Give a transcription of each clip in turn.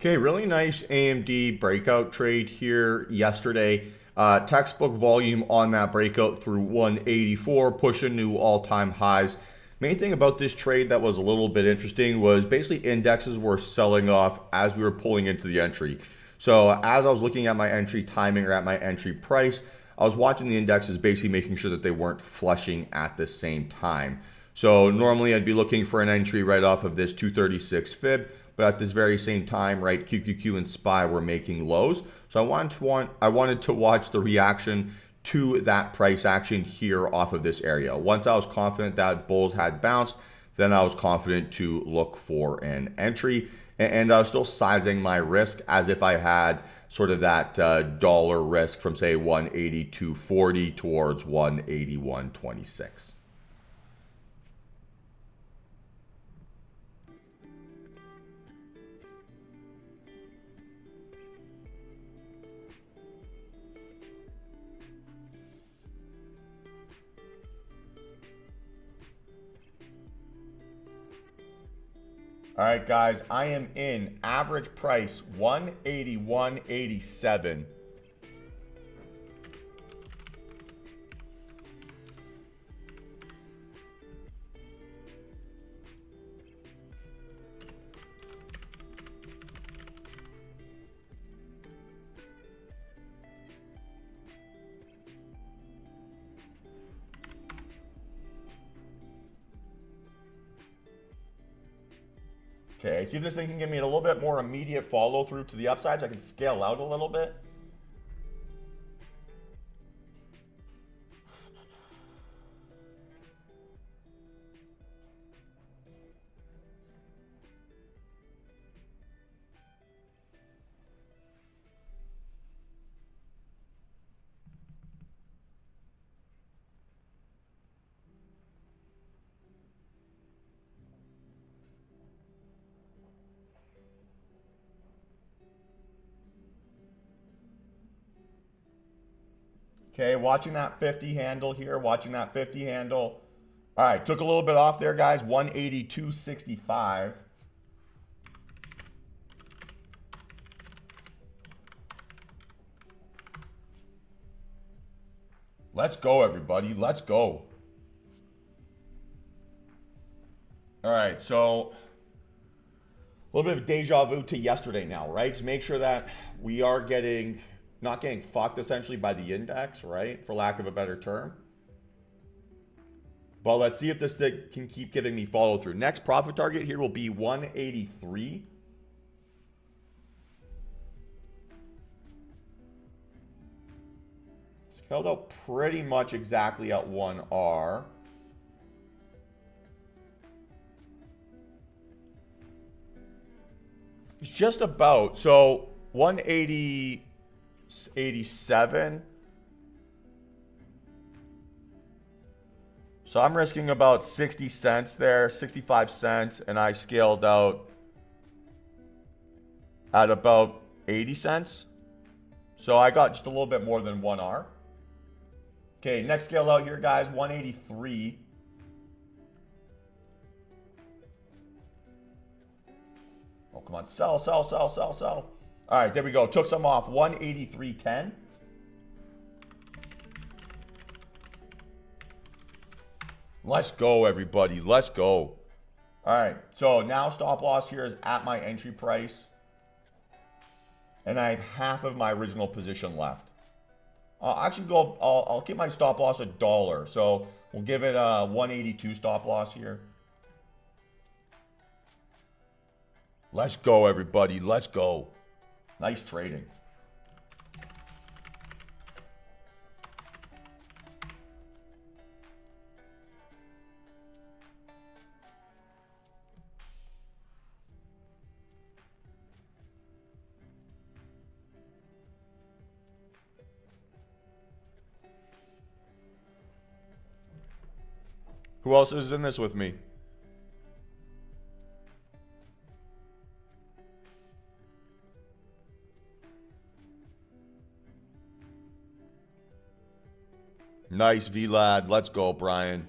Okay, really nice AMD breakout trade here yesterday. Textbook volume on that breakout through 184, pushing new all-time highs. Main thing about this trade that was a little bit interesting was basically indexes were selling off as we were pulling into the entry. So as I was looking at my entry timing or at my entry price, I was watching the indexes basically making sure that they weren't flushing at the same time. So normally I'd be looking for an entry right off of this 236 fib, but at this very same time, right, QQQ and SPY were making lows. So I wanted to watch the reaction to that price action here off of this area. Once I was confident that bulls had bounced, then I was confident to look for an entry. And I was still sizing my risk as if I had sort of that dollar risk from say 182.40 towards 181.26. All right, guys, I am in average price 181.87. Okay, see if this thing can give me a little bit more immediate follow through to the upside so I can scale out a little bit. Okay, watching that 50 handle here, watching that 50 handle. All right, took a little bit off there, guys. 182.65. Let's go, everybody. Let's go. All right, so a little bit of deja vu to yesterday now, right? To make sure that we are not getting fucked essentially by the index, right? For lack of a better term. But let's see if this thing can keep giving me follow through. Next profit target here will be 183. It's held out pretty much exactly at 1R. It's just about, so 180.87. So I'm risking about 60 cents there, 65 cents, and I scaled out at about 80 cents. So I got just a little bit more than 1R. Okay, next scale out here, guys, 183. Oh, come on, sell, sell, sell, sell, sell. All right, there we go. Took some off, 183.10. Let's go, everybody. Let's go. All right, so now stop loss here is at my entry price. And I have half of my original position left. I'll keep my stop loss $1. So we'll give it a 182 stop loss here. Let's go, everybody. Let's go. Nice trading. Who else is in this with me? Nice, V-Lad. Let's go, Brian.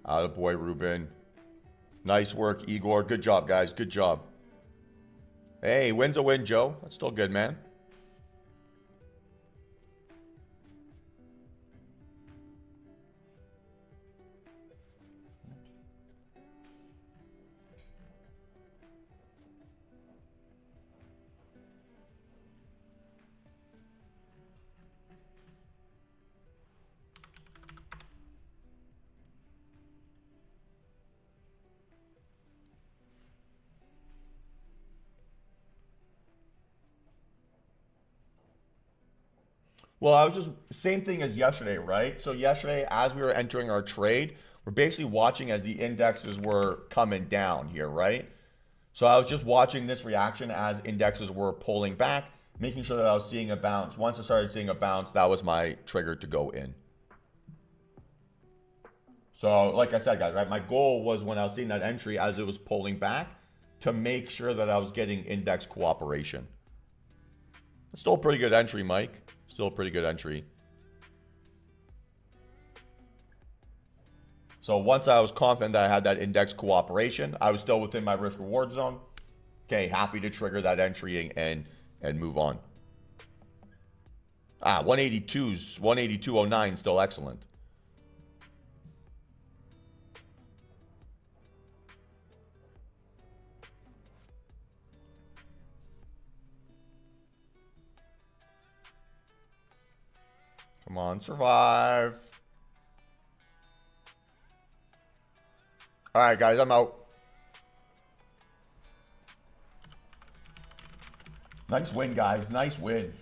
Attaboy, Ruben. Nice work, Igor. Good job, guys. Good job. Hey, win's a win, Joe. That's still good, man. Well, I was just same thing as yesterday, right? So yesterday, as we were entering our trade, we're basically watching as the indexes were coming down here, right? So I was just watching this reaction as indexes were pulling back, making sure that I was seeing a bounce. Once I started seeing a bounce, that was my trigger to go in. So like I said, guys, right, my goal was when I was seeing that entry as it was pulling back to make sure that I was getting index cooperation. It's still a pretty good entry, Mike. Still a pretty good entry. So once I was confident that I had that index cooperation, I was still within my risk reward zone. Okay, happy to trigger that entry and move on. 182's 182.09 still excellent. Come on, survive. All right, guys, I'm out. Nice win, guys. Nice win.